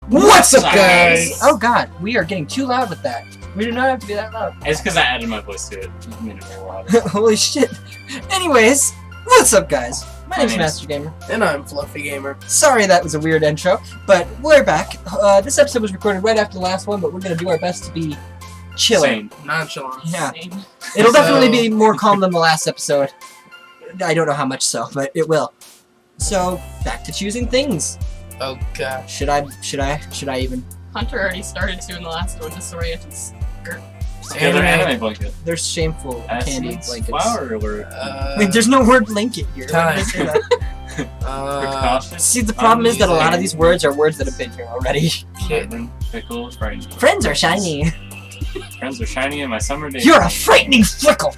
What's up, guys? Oh god, we are getting too loud with that. We do not have to be that loud. It's because I added my voice to it. Just made it more loud. Holy shit. Anyways, what's up, guys? My name's Master Gamer. And I'm Fluffy Gamer. Sorry that was a weird intro, but we're back. This episode was recorded right after the last one, but we're gonna do our best to be chilling. Nonchalant. Yeah. It'll definitely be more calm than the last episode. I don't know how much so, but it will. So, back to choosing things. Oh gosh. Should I even? Hunter already started to in the last one, just Sorietta's skirt. Another anime blanket. There's shameful candy blankets. Flower alert. Wait, there's no word blanket here. Time. Precaution. See, the problem is that a lot of these words are words that have been here already. Kitten, pickle, frightening. Friends are shiny. Friends are shiny in my summer days. You're a frightening fickle.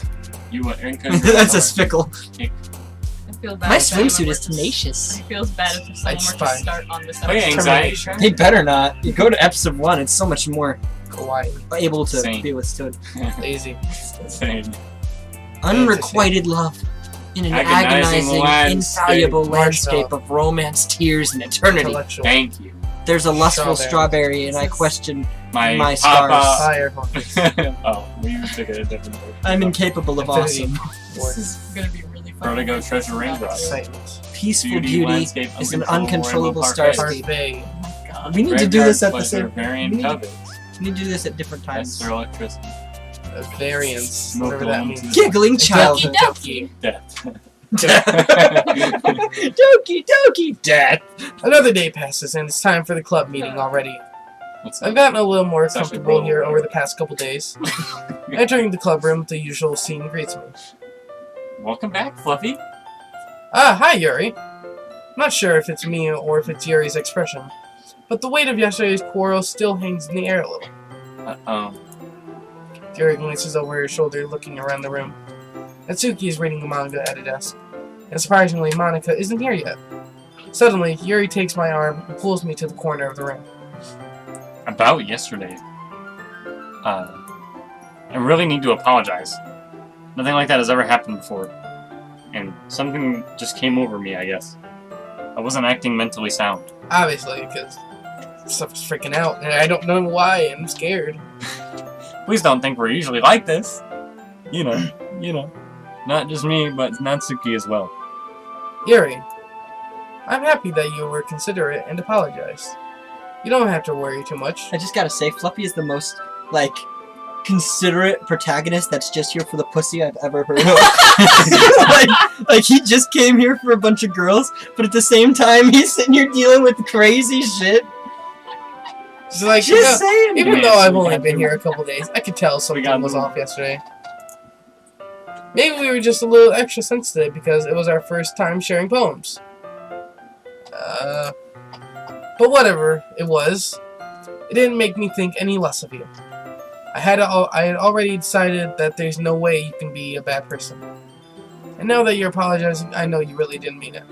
You were That's a fickle. I feel bad My if anyone swimsuit were is to- tenacious. It feels bad if someone were to fine. start on this Oh, yeah, episode. anxiety. They better not. You go to episode 1, it's so much more Kawaii. able to Same. be withstood. Lazy. Same. Unrequited love in an Agonizing agonizing, landscape. invaluable Marshmallow. landscape of romance, tears, and eternity. Intellectual. Thank you. There's a lustful Strawberry. strawberry, and I question My my Fire. Oh, we took it a different way. I'm incapable of Infinity. awesome. This is gonna be really fun. Vertigo treasure raindrop. Excitement. Peaceful beauty is an uncontrollable starscape. Bay. Oh my god. We need to do this at the same. Variant we need to- covets. We need to do this at different That's times. their electricity. Variance. Whatever that means. Giggling childhood. Doki. Death. Doki, Doki, death. Another day passes and it's time for the club meeting already. What's I've up? gotten a little more It's actually comfortable here rolling. over the past couple days. Entering the club room, the usual scene greets me. Welcome back, Fluffy. Ah, hi Yuri. Not sure if it's me or if it's Yuri's expression, but the weight of yesterday's quarrel still hangs in the air a little. Yuri glances over her shoulder, looking around the room. Natsuki is reading a manga at a desk, and surprisingly, Monika isn't here yet. Suddenly, Yuri takes my arm and pulls me to the corner of the room. About yesterday. I really need to apologize. Nothing like that has ever happened before. And something just came over me, I guess. I wasn't acting mentally sound. Obviously, because stuff's freaking out, and I don't know why. I'm scared. Please don't think we're usually like this. You know. Not just me, but Natsuki as well. Yuri, I'm happy that you were considerate and apologized. You don't have to worry too much. I just gotta say, Fluffy is the most, like, considerate protagonist that's just here for the pussy I've ever heard of. like, he just came here for a bunch of girls, but at the same time, he's sitting here dealing with crazy shit. It's like, Just saying. even Man, though I've we only got been through. here a couple days, I could tell something got was through. off yesterday. Maybe we were just a little extra sensitive because it was our first time sharing poems. But whatever it was, it didn't make me think any less of you. I had already decided that there's no way you can be a bad person. And now that you're apologizing, I know you really didn't mean it.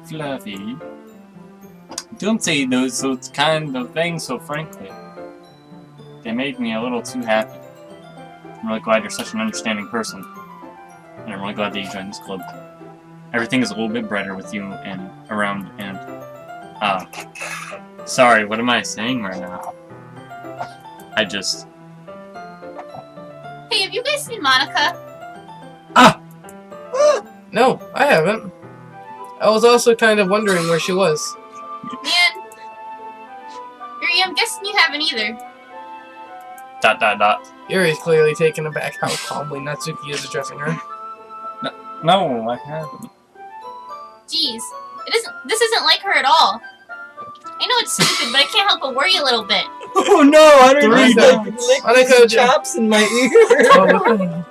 Fluffy. Don't say those kind of things so frankly. They make me a little too happy. I'm really glad you're such an understanding person. And I'm really glad that you joined this club. Everything is a little bit brighter with you and around and sorry, what am I saying right now? I just Hey, have you guys seen Monica? No, I haven't. I was also kind of wondering where she was. Man. Yuri, I'm guessing you haven't either. ... Yuri is clearly taken aback how calmly Natsuki is addressing her. No, I haven't. Jeez. This isn't like her at all. I know it's stupid, but I can't help but worry a little bit. Oh no, I don't Three need to dots. lick Monica, some chops in my ear.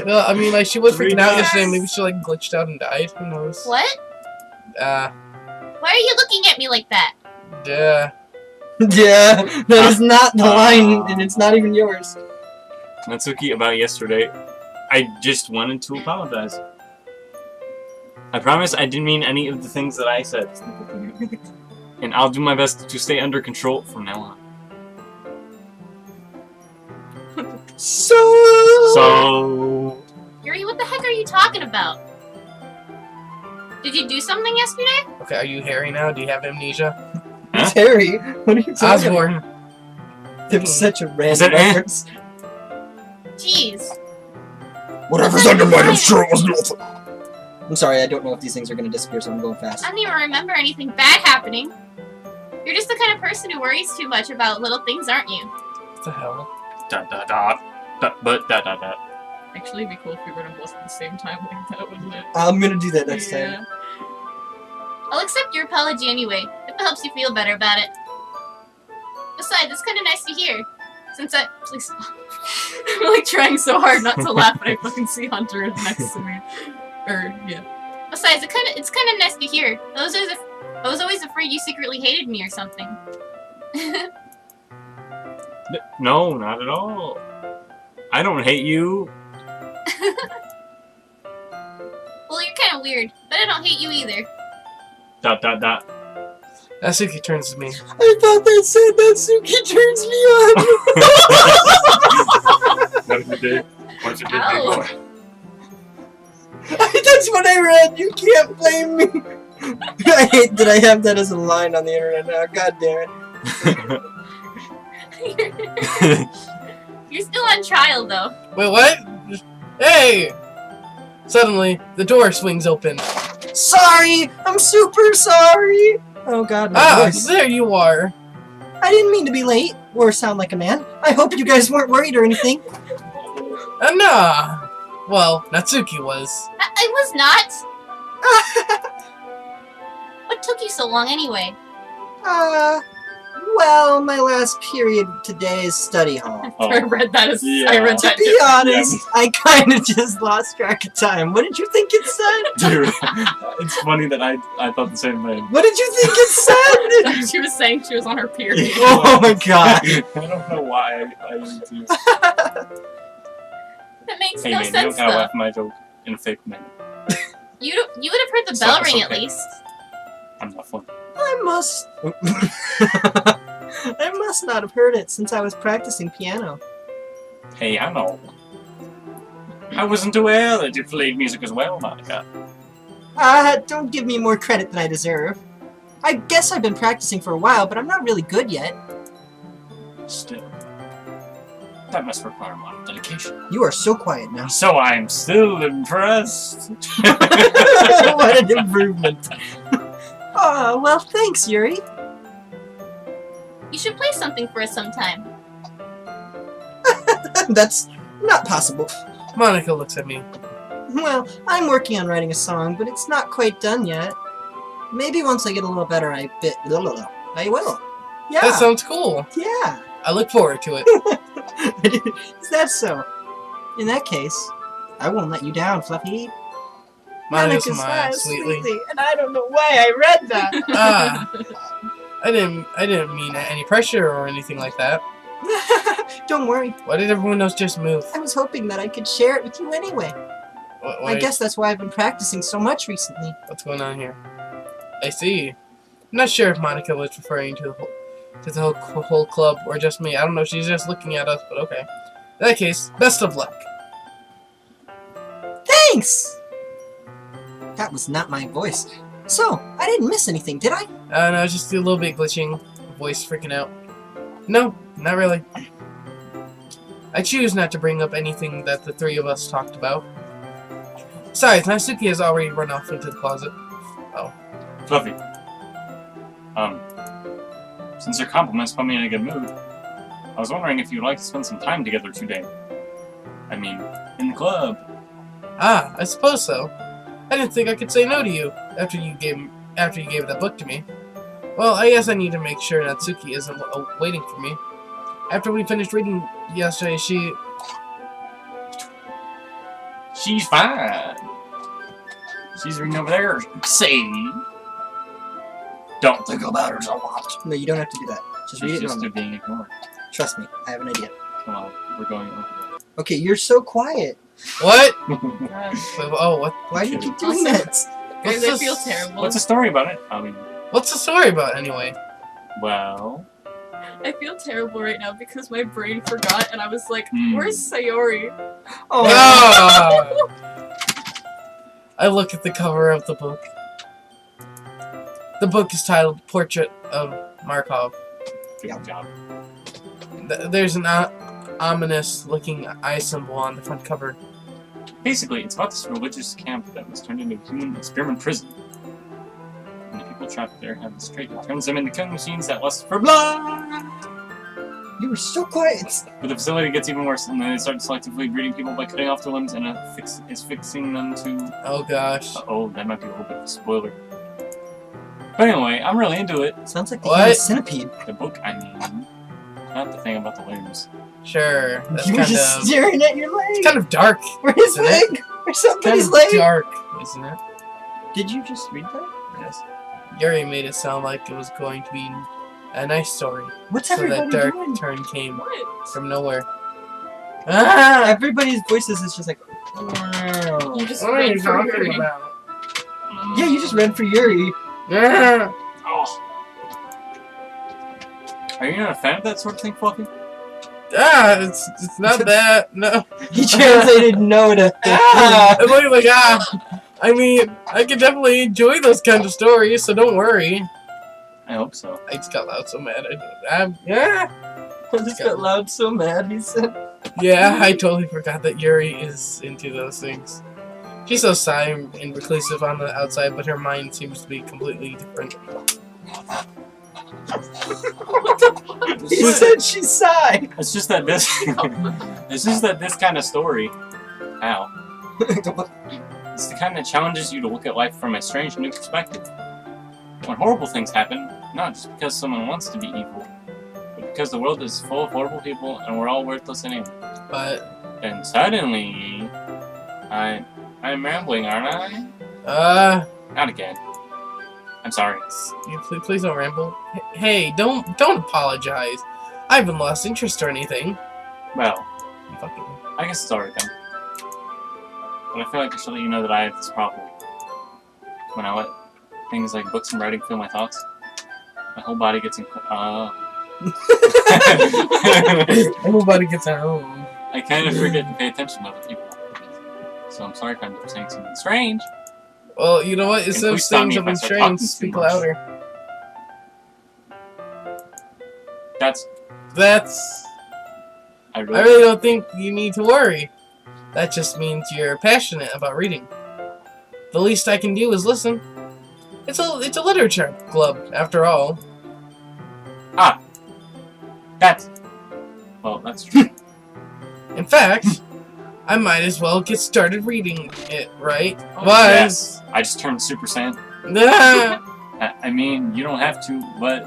Well, I mean, like, she was Three freaking out dots. yesterday. Maybe she, like, glitched out and died. Who knows? What? Why are you looking at me like that? Yeah. Yeah, that is not the line, and it's not even yours. Natsuki, about yesterday, I just wanted to apologize. I promise I didn't mean any of the things that I said. And I'll do my best to stay under control from now on. So... So... Yuri, what the heck are you talking about? Did you do something yesterday? Okay, are you Harry now? Do you have amnesia? It's Harry. What are you talking about? Osborne. It was such a Is random it reference. Jeez. Whatever's under my I'm sure it was nothing. I'm sorry, I don't know if these things are gonna disappear, so I'm going fast. I don't even remember anything bad happening. You're just the kind of person who worries too much about little things, aren't you? What the hell? Dot dot dot. But dot dot dot. Actually, it'd be cool if we were to both at the same time like that, wouldn't it? I'm gonna do that next time. Yeah. I'll accept your apology anyway, if it helps you feel better about it. Besides, it's kind of nice to hear. Since I... Please stop. I'm like trying so hard not to laugh, but I fucking see Hunter next to me. Yeah. Besides, it's kind of nice to hear. I was always afraid you secretly hated me or something. No, not at all. I don't hate you. Well, you're kind of weird, but I don't hate you either. Dot dot dot. Natsuki turns to me. I thought that said Natsuki turns me on. What if it did? What if it did, big Ow. boy? That's what I read. You can't blame me. I hate that I have that as a line on the internet now. God damn it. You're still on trial, though. Wait, what? Hey! Suddenly, the door swings open. Sorry. I'm super sorry. Oh God, my Ah, voice. there you are. I didn't mean to be late or sound like a man. I hope you guys weren't worried or anything. Nah. Well, Natsuki was. I was not. What took you so long, anyway? Well, my last period today is study hall. I read that as Yeah. I read To that. be honest, I kind of just lost track of time. What did you think it said? Dude, it's funny that I thought the same thing. What did you think it said? She was saying she was on her period. Oh my God. I don't know why I used to. That makes Hey no man, you sense, don't gotta though. laugh at my joke in a fake manner. You would have heard the It's bell not- it's ring at okay. least. I'm not funny. I must... I must not have heard it since I was practicing piano. Hey, I know. I wasn't aware that you played music as well, Monica. Don't give me more credit than I deserve. I guess I've been practicing for a while, but I'm not really good yet. Still, that must require a lot of dedication. You are so quiet now. So I'm still impressed. What an improvement. Oh, well, thanks, Yuri. You should play something for us sometime. That's not possible. Monica looks at me. Well, I'm working on writing a song, but it's not quite done yet. Maybe once I get a little better, I will. Yeah. That sounds cool. Yeah. I look forward to it. Is that so? In that case, I won't let you down, Fluffy. Monica Monica smiles sweetly. and I don't know why I read that. Ah, I didn't mean any pressure or anything like that. Don't worry. Why did everyone else just move? I was hoping that I could share it with you anyway. I guess that's why I've been practicing so much recently. What's going on here? I see. I'm not sure if Monica was referring to the whole club or just me. I don't know. She's just looking at us, but okay. In that case, best of luck. Thanks! That was not my voice. So, I didn't miss anything, did I? No, it's just a little bit glitching. Voice freaking out. No, not really. I choose not to bring up anything that the three of us talked about. Besides, Natsuki has already run off into the closet. Fluffy. Since your compliments put me in a good mood, I was wondering if you'd like to spend some time together today. I mean, in the club. Ah, I suppose so. I didn't think I could say no to you after you gave that book to me. Well, I guess I need to make sure Natsuki isn't waiting for me. After we finished reading yesterday, She's fine. She's reading over there. Say. Don't think about her so much. No, you don't have to do that. Just read She's it just normally. being ignored. Trust me, I have an idea. Come on, we're going over Okay, you're so quiet. what? there. Wait, oh, what? Why do you keep doing Also- that? Guys, What's I this- feel terrible. What's the story about it? I mean, What's the story about anyway? well, I feel terrible right now because my brain forgot and I was like, Hmm. where's Sayori? Oh, Ah! I look at the cover of the book. The book is titled Portrait of Markov. Good job. There's an ominous-looking eye symbol on the front cover. Basically, it's about this religious camp that was turned into a human experiment prison. And the people trapped there have this trait that turns them into killing machines that lust for blood! You were so quiet. But the facility gets even worse, and then they start selectively breeding people by cutting off their limbs and fixing them to... Oh gosh. Uh-oh, that might be a little bit of a spoiler. But anyway, I'm really into it. Sounds like the What? human centipede. The book, I mean. Not the thing about the limbs. Sure. That's You were kind just of... staring at your leg. It's kind of dark. Or his isn't it? leg. Or Kind somebody's of leg. dark, isn't it? Did you just read that? Yes. Yuri made it sound like it was going to be a nice story. What's So everybody that dark doing? turn came What? from nowhere. Ah! Everybody's voices is just like... You just What are read you for talking Yuri. about? Yeah, you just read for Yuri. Ah! Oh. Are you not a fan of that sort of thing, Fluffy? Ah! It's not that. No. He translated no to Ah! It's like ah! I mean, I can definitely enjoy those kind of stories, so don't worry. I hope so. I just got loud so mad. Yeah. I just got loud so mad, he said. Yeah, I totally forgot that Yuri is into those things. She's so shy and reclusive on the outside, but her mind seems to be completely different. He said she's sigh. It's just that this... it's just that this kind of story... Ow. It's the kind that challenges you to look at life from a strange new perspective. When horrible things happen, not just because someone wants to be evil, but because the world is full of horrible people and we're all worthless anyway. But, Then suddenly... I'm rambling, aren't I? Not again. I'm sorry. please don't ramble. Hey, don't apologize. I haven't lost interest or anything. Well, You fucking... I guess it's alright then. But I feel like I should let you know that I have this problem. When I let things like books and writing fill my thoughts, my whole body gets Everybody gets at home. I kind of forget to pay attention to other people. So I'm sorry if I'm saying something strange. Well, you know what? Instead of please stop saying me if I something start strange, talking too speak much. louder. That's... I I really... really don't think you need to worry. That just means you're passionate about reading. The least I can do is listen. It's a literature club, after all. Well, that's true. In fact, I might as well get started reading it, right? Oh, But... yes. I just turned Super Saiyan. Ah, I mean, you don't have to, but...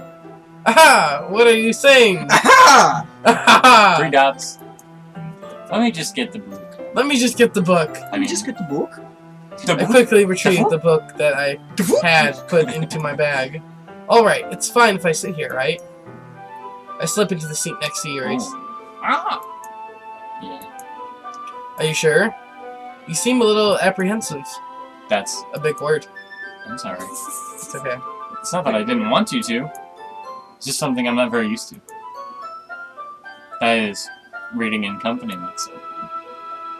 aha! What are you saying? Aha! 3 dots. Let me just get the book. Let me just get the book. I mean, just get the book. the I book. quickly retrieved the book that I had put into my bag. Alright, it's fine if I sit here, right? I slip into the seat next to Yuri's. Oh. Ah! Yeah, Are you sure? You seem a little apprehensive. that's... A big word. I'm sorry. It's okay. It's not that I didn't want you to. It's just something I'm not very used to. That is, reading in company. So.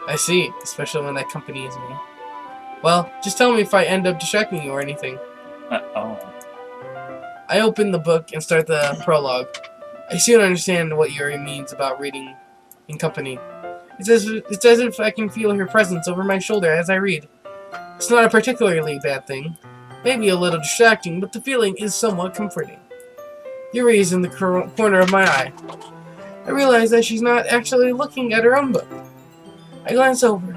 I see, especially when that company is me. Well, just tell me if I end up distracting you or anything. Oh. I open the book and start the prologue. I soon understand what Yuri means about reading in company. It's as if I can feel her presence over my shoulder as I read. It's not a particularly bad thing. Maybe a little distracting, but the feeling is somewhat comforting. Yuri is in the corner of my eye. I realize that she's not actually looking at her own book. I glance over.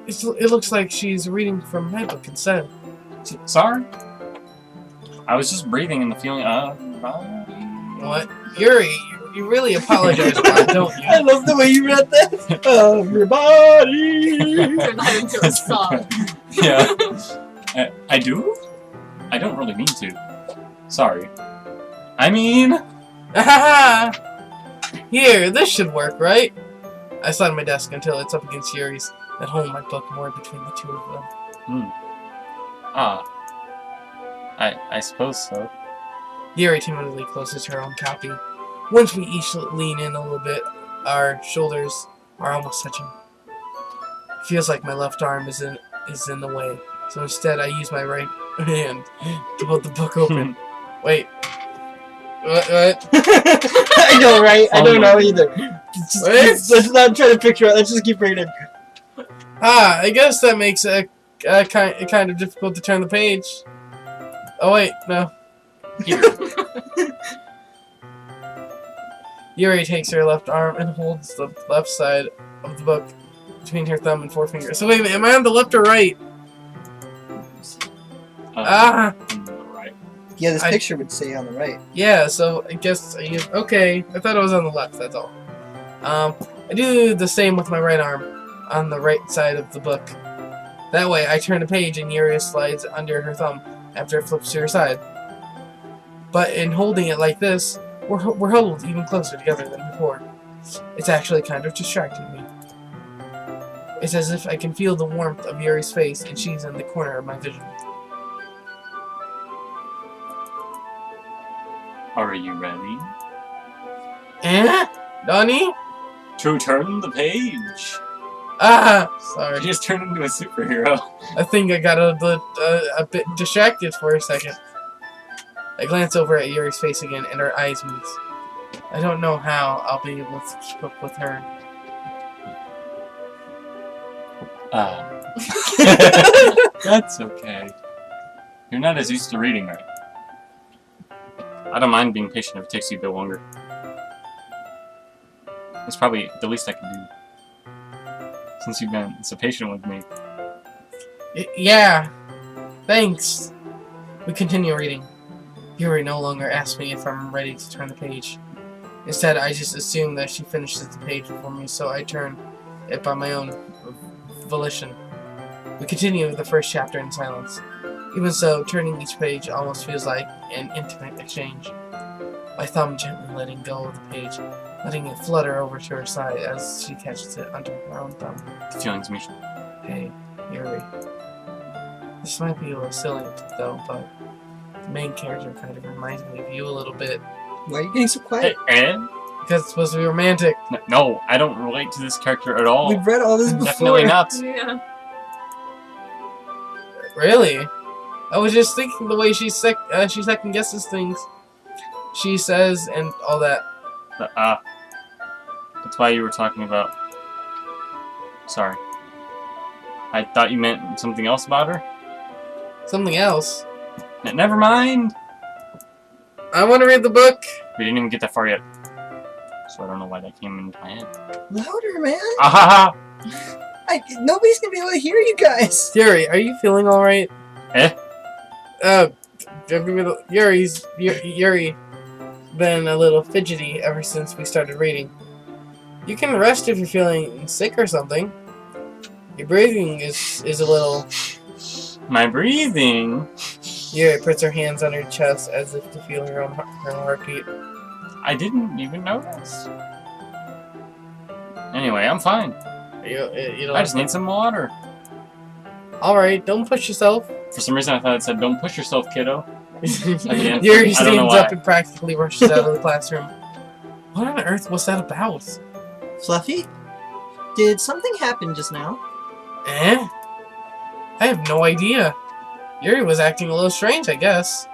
It looks like she's reading from my book instead. Sorry? I was just breathing in the feeling of... What? Yuri, you really apologize a lot, don't I you? love the way you read that. Everybody. Turn that into a song. Yeah. I do? I don't really mean to. Sorry. I mean... Here, this should work, right? I slide my desk until it's up against Yuri's, then hold my book more between the two of them. I suppose so. Yuri timidly closes her own copy. Once we each lean in a little bit, our shoulders are almost touching. It feels like my left arm is in the way, so instead I use my right hand to hold the book open. Wait. What? I know, right? I don't know either. Let's not try to picture it. Let's just keep reading. I guess that makes it kind of difficult to turn the page. Oh wait, no. Yuri takes her left arm and holds the left side of the book between her thumb and forefinger. So wait a minute, am I on the left or right? On the right. Yeah, this picture would say on the right. Yeah, so I guess okay. I thought it was on the left. That's all. I do the same with my right arm on the right side of the book. That way, I turn the page and Yuri slides under her thumb after it flips to her side. But in holding it like this, we're huddled even closer together than before. It's actually kind of distracting me. It's as if I can feel the warmth of Yuri's face and she's in the corner of my vision. Are you ready? Donnie? To turn the page. Sorry. You just turned into a superhero. I think I got a bit distracted for a second. I glance over at Yuri's face again, and her eyes meet. I don't know how I'll be able to keep up with her. That's okay. You're not as used to reading, right? I don't mind being patient if it takes you a bit longer. It's probably the least I can do. Since you've been so patient with me. Yeah. Thanks. We continue reading. Yuri no longer asks me if I'm ready to turn the page. Instead, I just assume that she finishes the page for me, so I turn it by my own volition. We continue with the first chapter in silence. Even so, turning each page almost feels like an intimate exchange. My thumb gently letting go of the page, letting it flutter over to her side as she catches it under her own thumb. The feelings mutual. Hey, Yuri. This might be a little silly, though, but the main character kind of reminds me of you a little bit. Why are you getting so quiet? Hey, Ed? Because it's supposed to be romantic. No, I don't relate to this character at all. We've read all this before. Definitely not. Yeah. Really? I was just thinking the way she second guesses things. She says and all that. That's why you were talking about. Sorry. I thought you meant something else about her. Something else. Never mind. I want to read the book. We didn't even get that far yet. So I don't know why that came into my head. Louder, man. Ahaha! Nobody's gonna be able to hear you guys. Yuri, are you feeling alright? Yuri's been a little fidgety ever since we started reading. You can rest if you're feeling sick or something. Your breathing is a little... My breathing? Yuri puts her hands on her chest as if to feel her heartbeat. I didn't even notice. Anyway, I'm fine. You don't I just need some water. Alright, don't push yourself. For some reason I thought it said, don't push yourself, kiddo. Again, Yuri I don't know stands why. up and practically rushes out of the classroom. What on earth was that about? Fluffy? Did something happen just now? I have no idea. Yuri was acting a little strange, I guess.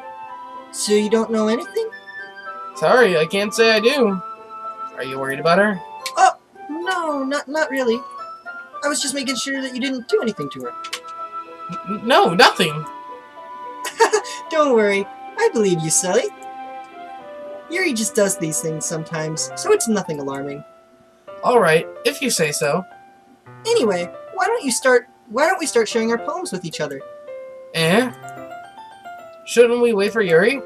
So you don't know anything? Sorry, I can't say I do. Are you worried about her? Oh, no, not really. I was just making sure that you didn't do anything to her. No, nothing. Don't worry, I believe you, Sully. Yuri just does these things sometimes, so it's nothing alarming. Alright, if you say so. Anyway, why don't we start sharing our poems with each other? Shouldn't we wait for Yuri?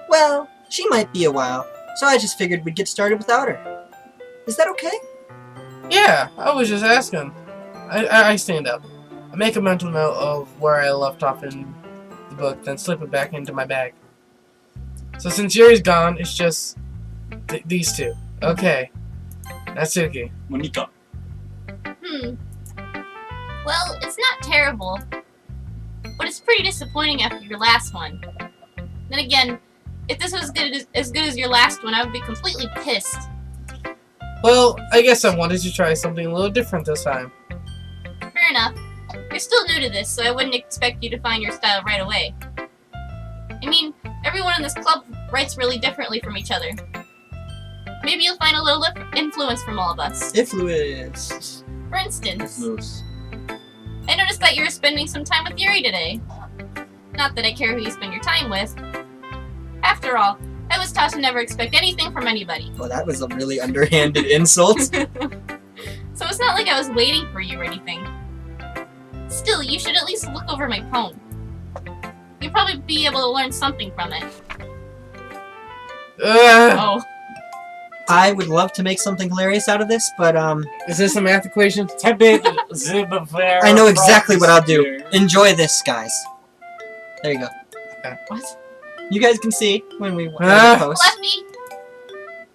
Well, she might be a while, so I just figured we'd get started without her. Is that okay? Yeah, I was just asking. I stand up. I make a mental note of where I left off in the book, then slip it back into my bag. So since Yuri's gone, it's just these two. Okay. Natsuki. Monika. Well, it's not terrible, but it's pretty disappointing after your last one. Then again, if this was as good as your last one, I would be completely pissed. Well, I guess I wanted to try something a little different this time. Fair enough. You're still new to this, so I wouldn't expect you to find your style right away. I mean, everyone in this club writes really differently from each other. Maybe you'll find a little influence from all of us. Influence. For instance, Loose. I noticed that you were spending some time with Yuri today. Not that I care who you spend your time with. After all, I was taught to never expect anything from anybody. Well, that was a really underhanded insult. So it's not like I was waiting for you or anything. Still, you should at least look over my poem. You'll probably be able to learn something from it. Oh. I would love to make something hilarious out of this, but Is this a math equation? I know exactly what I'll do. Enjoy this, guys. There you go. What? You guys can see when we post. Fluffy!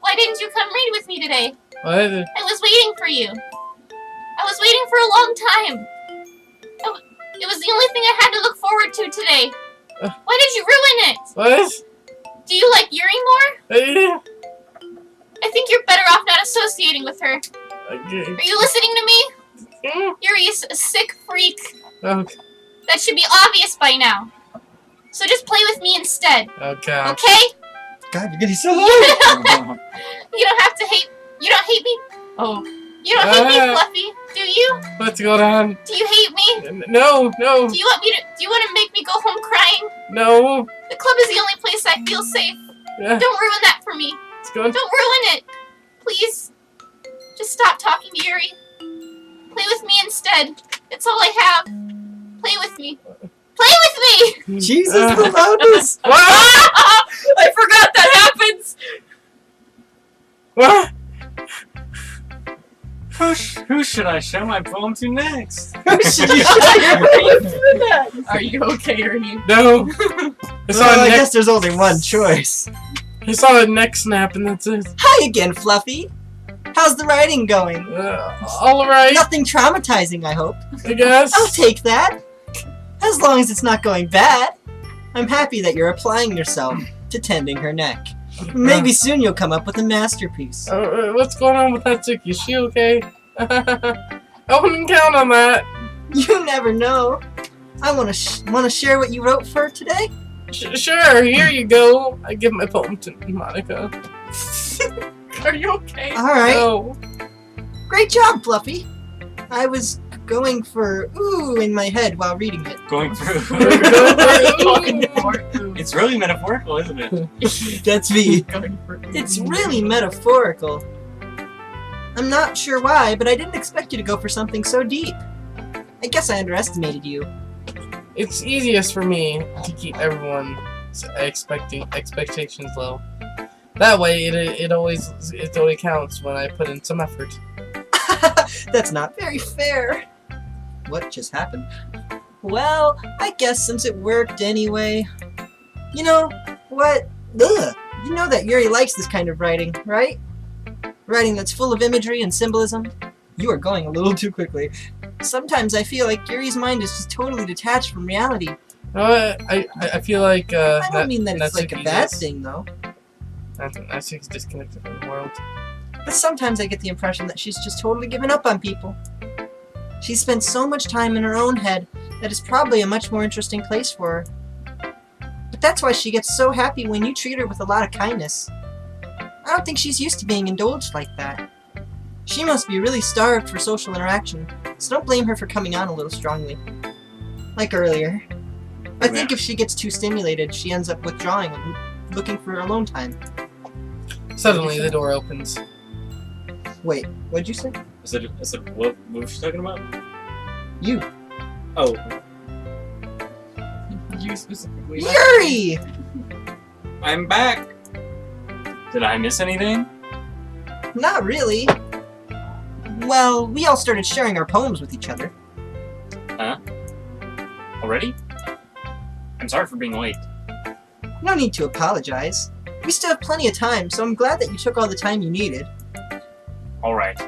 Why didn't you come read with me today? What? I was waiting for you. I was waiting for a long time. It was the only thing I had to look forward to today. Why did you ruin it? What? Do you like Yuri more? I think you're better off not associating with her. Are you listening to me? Yuri is a sick freak. Okay. That should be obvious by now. So just play with me instead. Okay. Okay? God, you're getting so low. You don't have to hate. You don't hate me. Oh. You don't hate me, Fluffy, do you? What's going on? Do you hate me? No, no. Do you want to make me go home crying? No. The club is the only place I feel safe. Yeah. Don't ruin that for me. It's going. Don't ruin it. Please. Just stop talking to Yuri. Play with me instead. It's all I have. Play with me. Play with me! Jesus, the loudness. I forgot that happens! What? Who should I show my poem to next? Should you shut your face? Are you okay, Ernie? No. I guess there's only one choice. I saw a neck snap and that's it. Hi again, Fluffy. How's the writing going? Alright, Nothing traumatizing, I hope. I guess. I'll take that. As long as it's not going bad. I'm happy that you're applying yourself to tending her neck. Maybe soon you'll come up with a masterpiece. What's going on with NATSUKI? Is she okay? I wouldn't count on that. You never know. I want to share what you wrote for her today? Sure, here you go. I give my poem to Monica. Are you okay? Alright. No. Great job, Fluffy. I was going for ooh in my head while reading it. Going through. Ooh. It's really metaphorical, isn't it? That's me. It's really metaphorical. I'm not sure why, but I didn't expect you to go for something so deep. I guess I underestimated you. It's easiest for me to keep everyone's expectations low. That way, it always counts when I put in some effort. That's not very fair. What just happened? Well, I guess since it worked anyway. You know what? Ugh. You know that Yuri likes this kind of writing, right? Writing that's full of imagery and symbolism. You are going a little too quickly. Sometimes I feel like Yuri's mind is just totally detached from reality. I feel like I don't mean that it's like a Natsuki bad is- thing, though. Natsuki's disconnected from the world. But sometimes I get the impression that she's just totally given up on people. She spent so much time in her own head that it's probably a much more interesting place for her. But that's why she gets so happy when you treat her with a lot of kindness. I don't think she's used to being indulged like that. She must be really starved for social interaction, so don't blame her for coming on a little strongly. Like earlier. I think if she gets too stimulated, she ends up withdrawing and looking for alone time. Suddenly, the door opens. Wait, what'd you say? What was she talking about? You. Oh. You specifically. Yuri! I'm back! Did I miss anything? Not really. Well, we all started sharing our poems with each other. Huh? Already? I'm sorry for being late. No need to apologize. We still have plenty of time, so I'm glad that you took all the time you needed. Alright.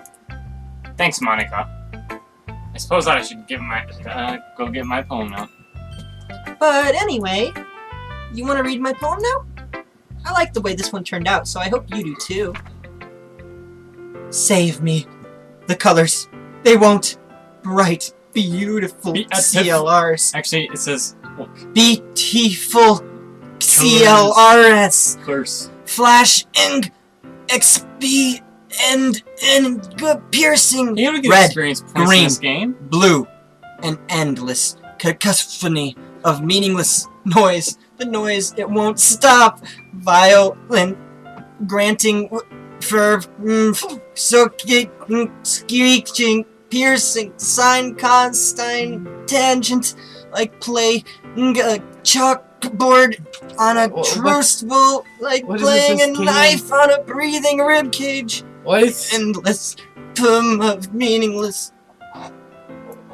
Thanks, Monica. I suppose I should go get my poem now. But anyway, you want to read my poem now? I like the way this one turned out, so I hope you do too. Save me. The colors, they won't bright beautiful Beautiful. CLRs. Actually, it says Beautiful CLRs. curse. Flash ink XP and piercing. You don't get Red, experience points in green, this game. blue, an endless cacophony of meaningless noise. The noise, it won't stop. Violent, granting, screeching, piercing, sine, cosine, tangent, like play a chalkboard on a crucible, like what is playing this a game? knife on a breathing rib cage. What? Endless poem of meaningless.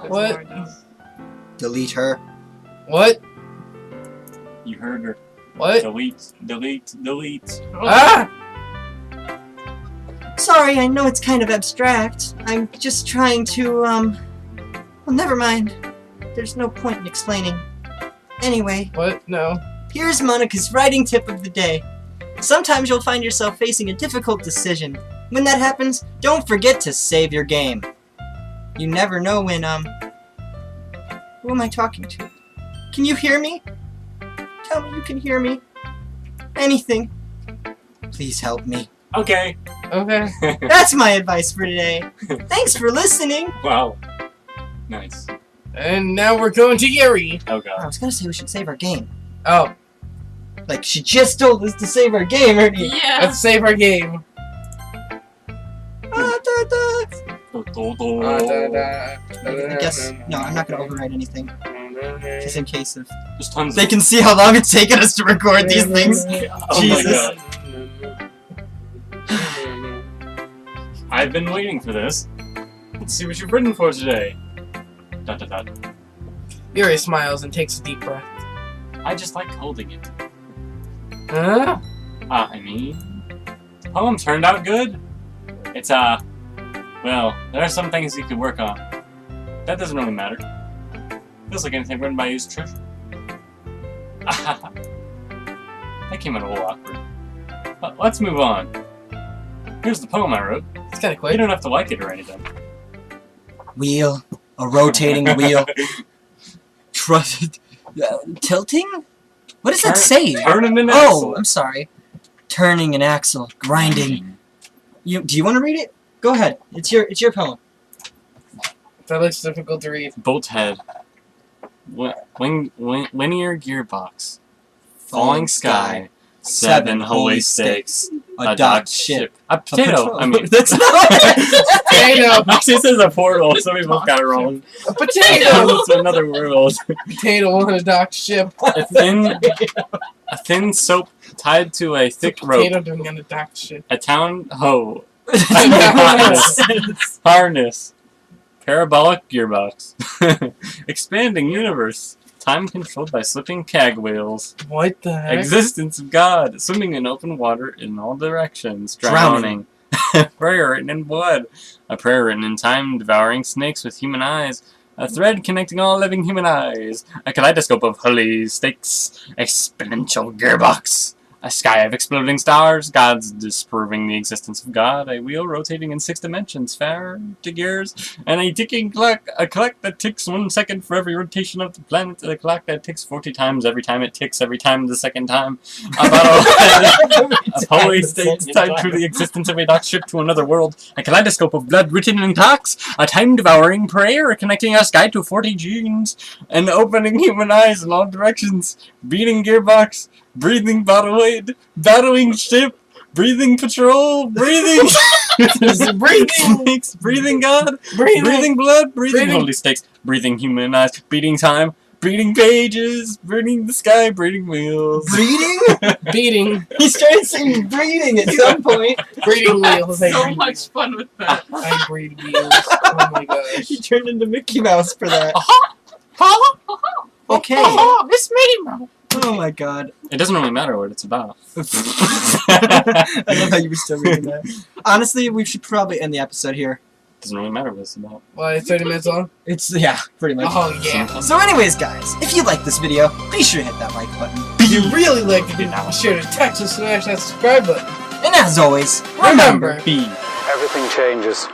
What? Delete her. What? You heard her. What? Delete, delete, delete. Ah! Sorry, I know it's kind of abstract. I'm just trying to, well, never mind. There's no point in explaining. Anyway, What? No. here's Monica's writing tip of the day. Sometimes you'll find yourself facing a difficult decision. When that happens, don't forget to save your game. You never know when, who am I talking to? Can you hear me? Tell me you can hear me. Anything. Please help me. Okay. Okay. That's my advice for today. Thanks for listening. Wow. Nice. And now we're going to Yuri. Oh I god. was gonna say we should save our game. Oh, Like, she just told us to save our game, already. Yeah. let's save our game. I guess, no, I'm not gonna overwrite anything. Just in case of... There's tons They can see how long it's taken us to record these things. Oh Jesus. my god. I've been waiting for this. Let's see what you've written for today. Dot dot dot. Yuri smiles and takes a deep breath. I just like holding it. Huh? I mean, the poem turned out good. It's, well, there are some things you could work on. That doesn't really matter. Feels like anything written by you is treasure. That came out a little awkward. But let's move on. Here's the poem I wrote. It's kind of You quick. don't have to like it or anything. Wheel. A rotating wheel. Trusted. Tilting? What does that say? Turning an Oh, axle. I'm sorry. Turning an axle. Grinding. Do you want to read it? Go ahead. It's your poem. That looks difficult to read. Bolt head. Linear gearbox. Falling sky. 7 holy stakes. A docked ship. A potato. I mean, That's not Potato! actually it says a portal, so we both got it wrong. A potato! It's another world. Potato on a docked ship. A thin soap tied to a thick Potato rope. doing on a docked ship. A town hoe. Harness. Harness. Parabolic gearbox. Expanding universe. Time controlled by slipping cag wheels. What the heck? Existence of God. Swimming in open water in all directions. Drowning. Prayer written in blood. A prayer written in time. Devouring snakes with human eyes. A thread connecting all living human eyes. A kaleidoscope of holy stakes. Exponential gearbox. A sky of exploding stars. Gods disproving the existence of God. A wheel rotating in 6 dimensions. Fair to gears. And a ticking clock. A clock that ticks 1 second for every rotation of the planet. A clock that ticks 40 times every time it ticks every time the second time. A bottle of holy stakes tied to the existence of a docked ship to another world. A kaleidoscope of blood written in talks. A time-devouring prayer connecting our sky to 40 genes. And opening human eyes in all directions. Beating gearbox. Breathing bottleade. Battling ship. Breathing patrol. Breathing. Breathing. Snakes. Breathing God. Breathing blood. Breathing holy stakes. Breathing human eyes. Beating time. Breathing pages. Breathing the sky. Breathing wheels. Breeding? Beating. He started saying breeding at some point. Breeding wheels. I So breed much wheels. fun with that. I breed wheels. Oh my gosh. He turned into Mickey Mouse for that. Okay. Miss Minnie Mouse. Oh my god. It doesn't really matter what it's about. I love how you were still reading that. Honestly, we should probably end the episode here. Doesn't really matter what it's about. Why, 30 minutes long? It's, yeah, pretty much. Oh yeah. So anyways, guys, if you like this video, be sure to hit that like button. If you really liked it, be sure to text and smash that subscribe button. And as always, Remember, B. Everything changes.